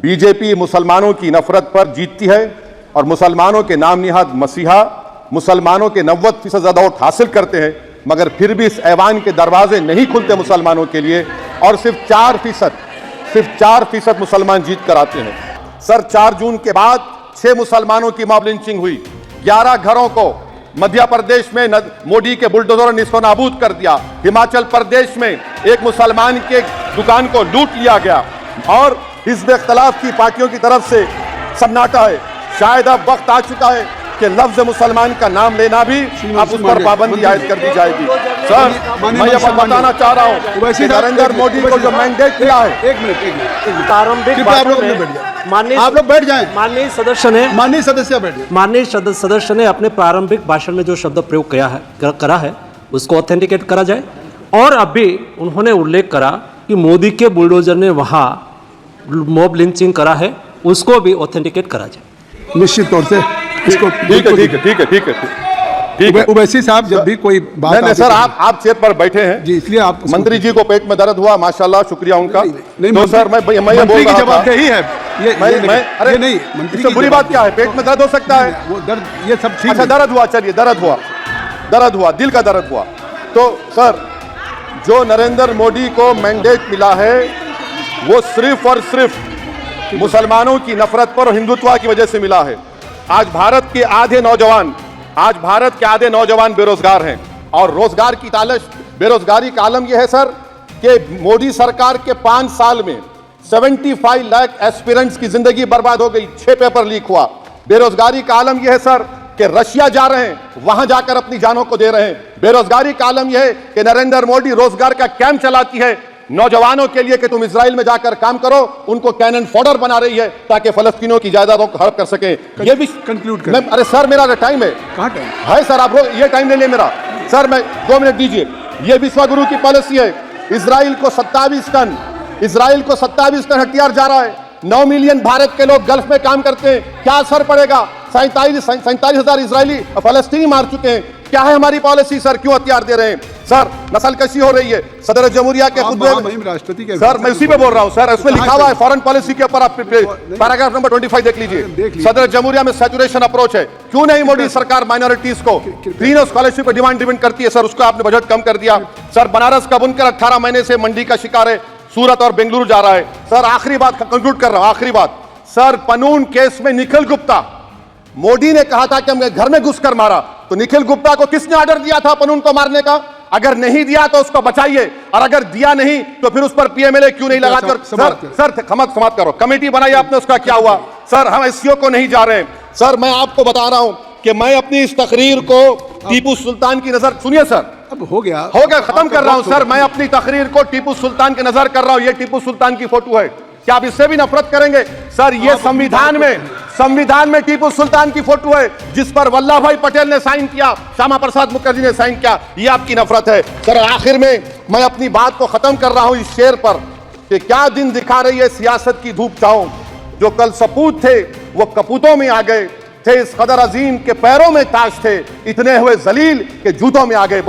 BJP मुसलमानों की नफरत पर जीतती है और मुसलमानों के नाम निहाद मसीहा मुसलमानों के 90% ज़्यादा वोट हासिल करते हैं, मगर फिर भी इस ऐवान के दरवाजे नहीं खुलते मुसलमानों के लिए और सिर्फ 4% मुसलमान जीत कर आते हैं। सर 4 जून के बाद 6 मुसलमानों की मॉब लिंचिंग हुई, 11 घरों को मध्य प्रदेश में मोदी के बुलडोजर ने निस्तो-नाबूद कर दिया, हिमाचल प्रदेश में एक मुसलमान के दुकान को लूट लिया गया और हिज़्ब इख्तिलाफ की पार्टियों की तरफ से सन्नाटा है। शायद अब वक्त आ चुका है कि लफ्ज मुसलमान का नाम लेना भी अब उस पर पाबंदी आयद कर दी जाएगी। सर मैं ये बताना चाह रहा हूँ कि नरेंद्र मोदी को जो मैंडेट मिला है, एक मिनट प्रारंभिक आप लोग बैठ जाएं। माननीय सदस्य ने माननीय सदस्य ने अपने प्रारंभिक भाषण में जो शब्द प्रयोग करा है उसको ऑथेंटिकेट करा जाए। और अभी उन्होंने उल्लेख करा कि मोदी के बुलडोजर ने वहाँ मॉब लिंचिंग करा है, उसको भी ऑथेंटिकेट करा जाए। निश्चित तौर से इसको ठीक है। उवैसी साहब जब भी कोई बात नहीं सर, आप चेयर पर बैठे हैं जी, इसलिए आप मंत्री जी को पेट में दर्द हुआ, माशाल्लाह, शुक्रिया उनका। नहीं, तो सर मैं ये बोल रहा था, जवाबदेही है अरे नहीं, मंत्री इससे बुरी बात क्या है? पेट में दर्द हो सकता है, वो दर्द ये सब ठीक। अच्छा दर्द हुआ, चलिए दर्द हुआ, दिल का दर्द हुआ। तो सर जो नरेंद्र मोदी को मैंडेट मिला है वो सिर्फ और सिर्फ मुसलमानों की नफरत पर और हिंदुत्व की वजह से मिला है। आज भारत के आधे नौजवान बेरोजगार हैं और रोजगार की तालाश, बेरोजगारी का आलम यह है सर कि मोदी सरकार के 5 साल में 75 लाख एस्पिरेंट्स की जिंदगी बर्बाद हो गई, 6 पेपर लीक हुआ। बेरोजगारी का आलम यह है सर कि रशिया जा रहे हैं, वहां जाकर अपनी जानों को दे रहे हैं। बेरोजगारी का आलम यह है कि नरेंद्र मोदी रोजगार का कैंप चलाती है नौजवानों के लिए कि तुम इजराइल में जाकर काम करो, उनको कैनन फॉडर बना रही है ताकि फलस्तीनियों की जायदादों को हड़प कर सके। ये भी कंक्लूड कर। अरे सर मेरा टाइम है, कहाँ टाइम है सर? आप ये टाइम ले ले मेरा सर, मैं 2 मिनट दीजिए। ये विश्वगुरु की पॉलिसी है। इजराइल को 27 टन हथियार जा रहा है। 9 मिलियन भारत के लोग गल्फ में काम करते हैं, क्या असर पड़ेगा? 47,000 इजरायली फलस्तीनी मार चुके हैं। क्या है हमारी पॉलिसी सर? क्यों हथियार दे रहे हैं सर? नस्लकशी हो रही है। सदर जमहूरिया के खुतबे राष्ट्रपति के सर, मैं उसी पे बोल रहा हूं सर, उसमें लिखा हुआ है फॉरेन पॉलिसी के ऊपर, आप पैराग्राफ नंबर 25 देख लीजिए। सदर जमहूरिया में सैचुरेशन अप्रोच है। क्यों नहीं मोदी सरकार माइनॉरिटीज को ग्रीन स्कॉलरशिप पर डिमांड करती है सर? उसको आपने बजट कम कर दिया। सर बनारस का बुनकर 18 महीने से मंडी का शिकार है, सूरत और बेंगलुरु जा रहा है। सर आखिरी बात कंक्लूड कर रहा हूं, आखिरी बात सर, पनून केस में निखिल गुप्ता, मोदी ने कहा था कि हमने घर में घुसकर मारा, तो निखिल गुप्ता को किसने ऑर्डर दिया था पनून को मारने का? अगर नहीं दिया तो उसको बचाइए, और अगर दिया नहीं तो फिर उस पर पीएमएलए क्यों नहीं लगाकर? सर समाप्त करो, कमेटी बनाई आपने, उसका क्या हुआ? सर हम एससीओ को नहीं जा रहे हैं। सर मैं आपको बता रहा हूं कि मैं अपनी इस तकरीर को टीपू सुल्तान की नजर, सुनिए सर, अब हो गया खत्म कर रहा हूं सर। मैं अपनी तकरीर को टीपू सुल्तान की नजर कर रहा हूं। ये टीपू सुल्तान की फोटो है, क्या आप इससे भी नफरत करेंगे? सर ये संविधान में टीपू सुल्तान की फोटो है जिस पर वल्लभ भाई पटेल ने साइन किया, श्यामा प्रसाद मुखर्जी ने साइन किया। ये आपकी नफरत है सर। आखिर में मैं अपनी बात को खत्म कर रहा हूं इस शेर पर कि क्या दिन दिखा रही है सियासत की धूप छांव, जो कल सपूत थे वो कपूतों में आ गए थे, इस कदर अजीम के पैरों में ताज थे, इतने हुए जलील के जूतों में आ गए।